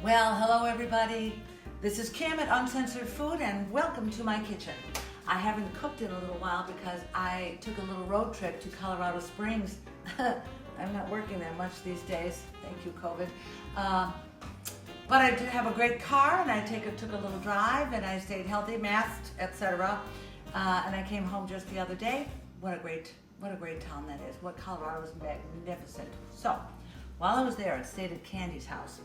Well, hello everybody. This is Kim at Uncensored Food and welcome to my kitchen. I haven't cooked in a little while because I took a little road trip to Colorado Springs. I'm not working that much these days. Thank you, COVID. But I did have a great car and I took a little drive and I stayed healthy, masked, etc. And I came home just the other day. What a great town that is. What Colorado is magnificent. So, while I was there, I stayed at Candy's house.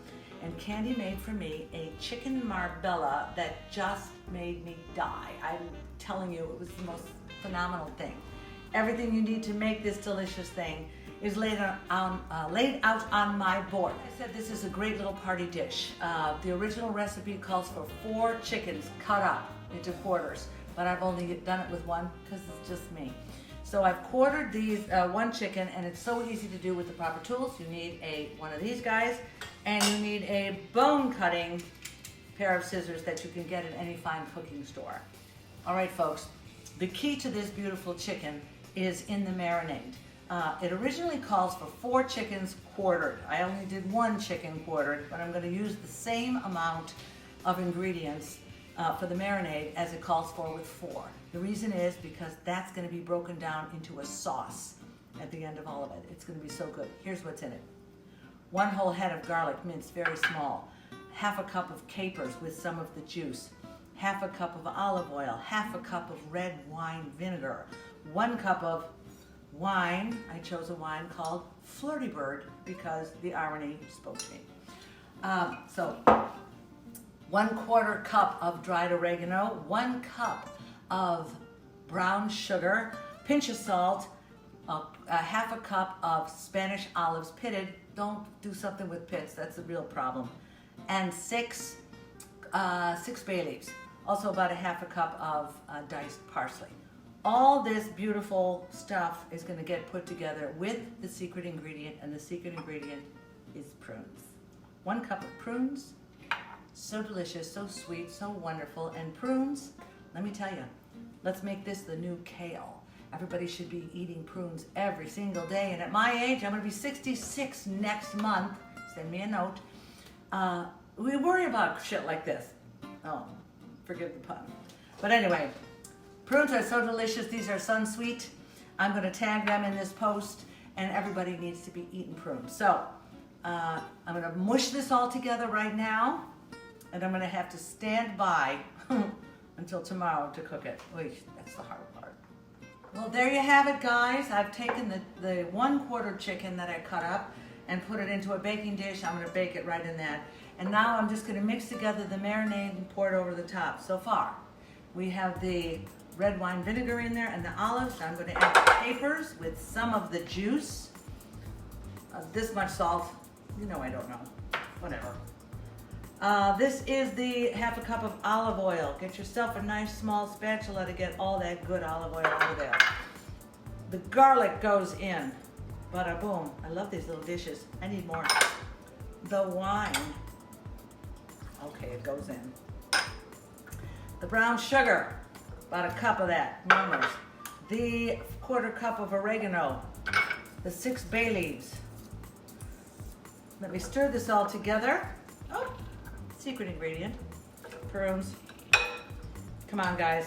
And Candy made for me a chicken Marbella that just made me die. I'm telling you, it was the most phenomenal thing. Everything you need to make this delicious thing is laid out on my board. I said this is a great little party dish. The original recipe calls for 4 chickens cut up into quarters, but I've only done it with one because it's just me. So I've quartered these one chicken, and it's so easy to do with the proper tools. You need one of these guys, and you need a bone cutting pair of scissors that you can get at any fine cooking store. All right, folks, the key to this beautiful chicken is in the marinade. It originally calls for 4 chickens quartered. I only did 1 chicken quartered, but I'm going to use the same amount of ingredients for the marinade as it calls for with 4. The reason is because that's going to be broken down into a sauce at the end of all of it. It's going to be so good. Here's what's in it. 1 whole head of garlic minced very small, 1/2 cup of capers with some of the juice, 1/2 cup of olive oil, 1/2 cup of red wine vinegar, 1 cup of wine. I chose a wine called Flirty Bird because the irony spoke to me. So 1/4 cup of dried oregano, 1 cup of brown sugar, pinch of salt, 1/2 cup of Spanish olives pitted. Don't do something with pits, that's a real problem. And 6 bay leaves. Also about 1/2 cup of diced parsley. All this beautiful stuff is going to get put together with the secret ingredient, and the secret ingredient is prunes. 1 cup of prunes. So delicious, so sweet, so wonderful. And prunes, let me tell you, let's make this the new kale. Everybody should be eating prunes every single day. And at my age, I'm going to be 66 next month. Send me a note. We worry about shit like this. Oh, forgive the pun. But anyway, prunes are so delicious. These are Sunsweet. I'm going to tag them in this post, and everybody needs to be eating prunes. So I'm going to mush this all together right now, and I'm going to have to stand by until tomorrow to cook it. Oy, that's the hard part. Well, there you have it, guys. I've taken the 1/4 chicken that I cut up and put it into a baking dish. I'm going to bake it right in that. And now I'm just going to mix together the marinade and pour it over the top. So far, we have the red wine vinegar in there and the olives. I'm going to add the capers with some of the juice. This much salt. You know I don't know. Whatever. This is the 1/2 cup of olive oil. Get yourself a nice small spatula to get all that good olive oil out of there. The garlic goes in. Bada boom. I love these little dishes. I need more. The wine. Okay, it goes in. The brown sugar. About 1 cup of that. Mummers. The 1/4 cup of oregano. The 6 bay leaves. Let me stir this all together. Oh. Secret ingredient, prunes. Come on, guys.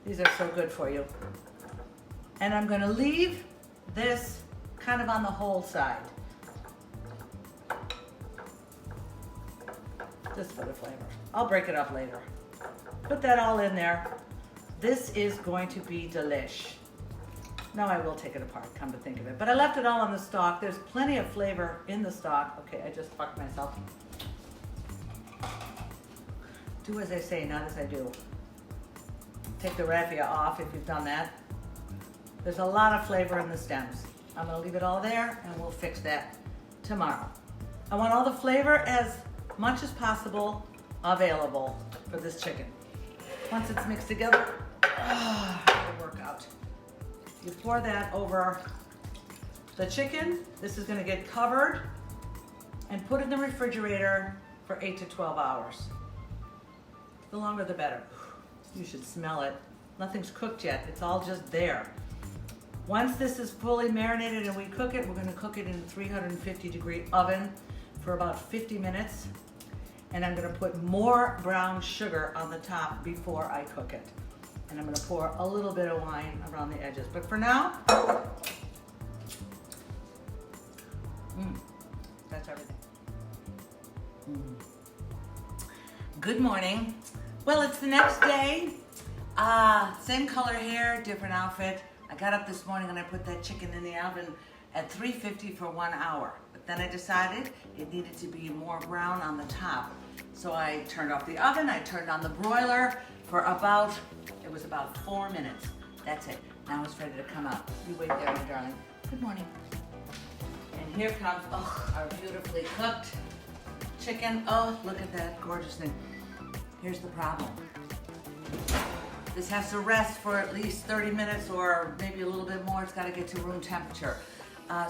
These are so good for you. And I'm going to leave this kind of on the whole side. Just for the flavor. I'll break it up later. Put that all in there. This is going to be delish. Now I will take it apart, come to think of it. But I left it all on the stalk. There's plenty of flavor in the stalk. Okay, I just fucked myself. Do as I say, not as I do. Take the raffia off if you've done that. There's a lot of flavor in the stems. I'm gonna leave it all there and we'll fix that tomorrow. I want all the flavor as much as possible available for this chicken. Once it's mixed together, it'll work out. You pour that over the chicken. This is gonna get covered and put in the refrigerator for 8 to 12 hours. The longer the better. You should smell it. Nothing's cooked yet. It's all just there. Once this is fully marinated and we cook it, we're going to cook it in a 350-degree oven for about 50 minutes. and I'm gonna put more brown sugar on the top before I cook it. And I'm gonna pour a little bit of wine around the edges. But for now, that's everything. Good morning. Well, it's the next day. Same color hair, different outfit. I got up this morning and I put that chicken in the oven at 350 for 1 hour. But then I decided it needed to be more brown on the top. So I turned off the oven, I turned on the broiler for about 4 minutes. That's it. Now it's ready to come out. You wait there, my darling. Good morning. And here comes, our beautifully cooked chicken. Oh, look at that gorgeous thing. Here's the problem. This has to rest for at least 30 minutes or maybe a little bit more. It's got to get to room temperature.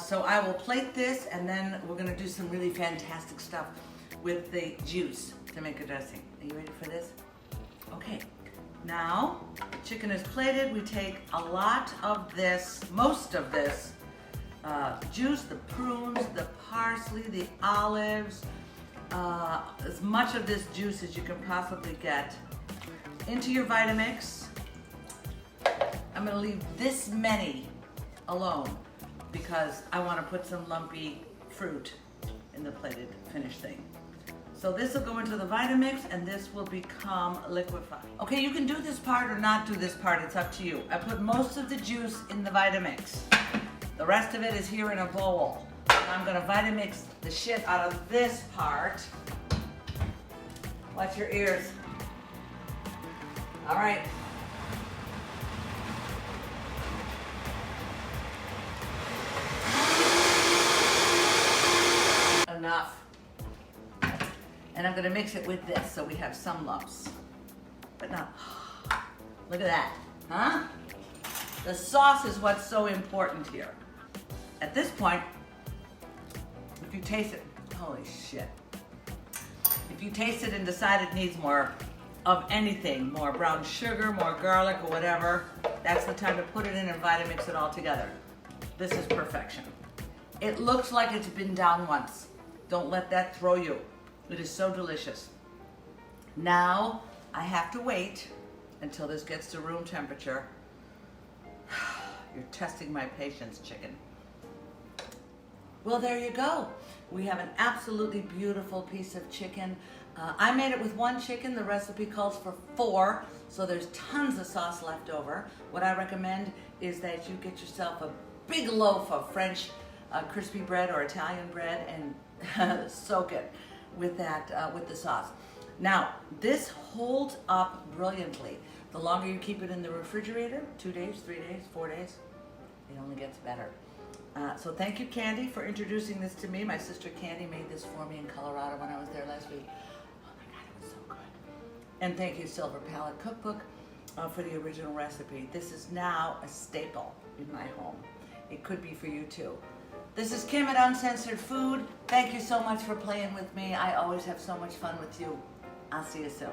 So I will plate this, and then we're going to do some really fantastic stuff with the juice to make a dressing. Are you ready for this? Okay. Now, the chicken is plated. We take a lot of this, most of this juice, the prunes, the parsley, the olives, as much of this juice as you can possibly get into your Vitamix. I'm gonna leave this many alone because I wanna put some lumpy fruit in the plated finished thing. So this will go into the Vitamix and this will become liquefied. Okay, you can do this part or not do this part, it's up to you. I put most of the juice in the Vitamix. The rest of it is here in a bowl. I'm gonna Vitamix the shit out of this part. Watch your ears. All right. Enough. And I'm gonna mix it with this so we have some lumps. But not, look at that, huh? The sauce is what's so important here. At this point, if you taste it, holy shit. If you taste it and decide it needs more of anything, more brown sugar, more garlic or whatever, that's the time to put it in and Vitamix it all together. This is perfection. It looks like it's been down once. Don't let that throw you. It is so delicious. Now, I have to wait until this gets to room temperature. You're testing my patience, chicken. Well, there you go. We have an absolutely beautiful piece of chicken. I made it with 1 chicken. The recipe calls for 4, so there's tons of sauce left over. What I recommend is that you get yourself a big loaf of French crispy bread or Italian bread and soak it with that with the sauce. Now, this holds up brilliantly. The longer you keep it in the refrigerator, 2 days, 3 days, 4 days, it only gets better. So thank you, Candy, for introducing this to me. My sister Candy made this for me in Colorado when I was there last week. Oh my God, it was so good. And thank you, Silver Palate Cookbook, for the original recipe. This is now a staple in my home. It could be for you too. This is Kim at Uncensored Food. Thank you so much for playing with me. I always have so much fun with you. I'll see you soon.